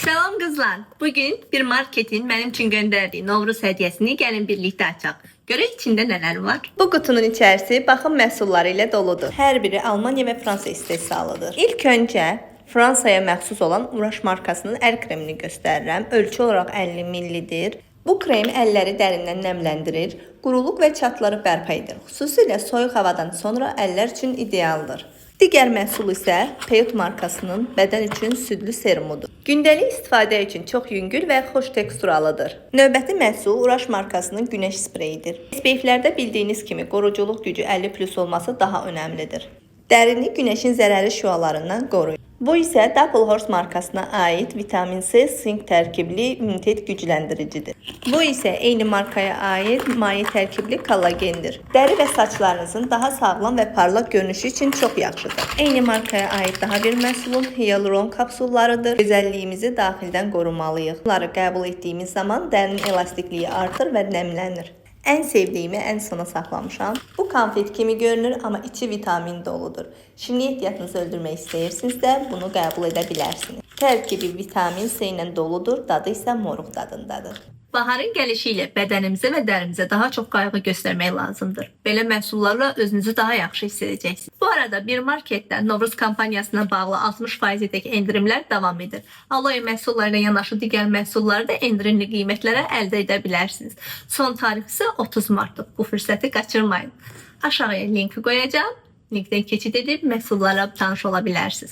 Selam kızlar. Bugün bir marketin benim için gönderdiği Novruz hediyesini gelin birlikte açaq. Görək içində nələr var. Bu qutunun içərisi baxım məhsulları ilə doludur. Hər biri Almaniya və Fransa istehsalıdır. İlk öncə Fransaya məxsus olan Uraş markasının əl kremini göstərirəm. Ölçü olaraq 50 ml-dir. Bu krem əlləri dərindən nəmləndirir, quruluq və çatları bərpa edir. Xüsusilə soyuq havadan sonra əllər üçün idealdır. Digər məhsul isə Peyot markasının bədən üçün südlü serumudur. Gündəlik istifadə üçün çox yüngül və xoş teksturalıdır. Növbəti məhsul Uraş markasının günəş spreyidir. SPF-lərdə bildiyiniz kimi qoruculuq gücü 50+ olması daha önəmlidir. Dərini günəşin zərərli şüalarından qoruyur. Bu isə Double Horse markasına aid vitamin C, sink tərkibli immunitet gücləndiricidir. Bu isə eyni markaya aid maye tərkibli kollagendir. Dəri və saçlarınızın daha sağlam və parlaq görünüşü üçün çox yaxşıdır. Eyni markaya aid daha bir məhsulun hyaluron kapsullarıdır. Gözəlliyimizi daxildən qorumalıyıq. Bunları qəbul etdiyimiz zaman dərinin elastikliyi artır və nəmlənir. Ən sevdiyimi ən sona saxlamışam. Bu konfet kimi görünür, amma içi vitamin doludur. Şimdi ehtiyatınızı öldürmək istəyirsinizsə, bunu qəbul edə bilərsiniz. Tərkibi vitamin C ilə doludur, dadı isə moruq dadındadır. Baharın gəlişi ilə bədənimizə və dərimizə daha çox qayğı göstərmək lazımdır. Belə məhsullarla özünüzü daha yaxşı hiss edəcəksiniz. Bu arada bir marketdə Novruz kampaniyasına bağlı 60%-dək endirimlər davam edir. Aloe məhsullarına yanaşı digər məhsulları da endirimli qiymətlərə əldə edə bilərsiniz. Son tarix isə 30 martdır. Bu fürsəti qaçırmayın. Aşağıya linki qoyacağım. Linkdən keçid edib məhsullarla tanış ola bilərsiniz.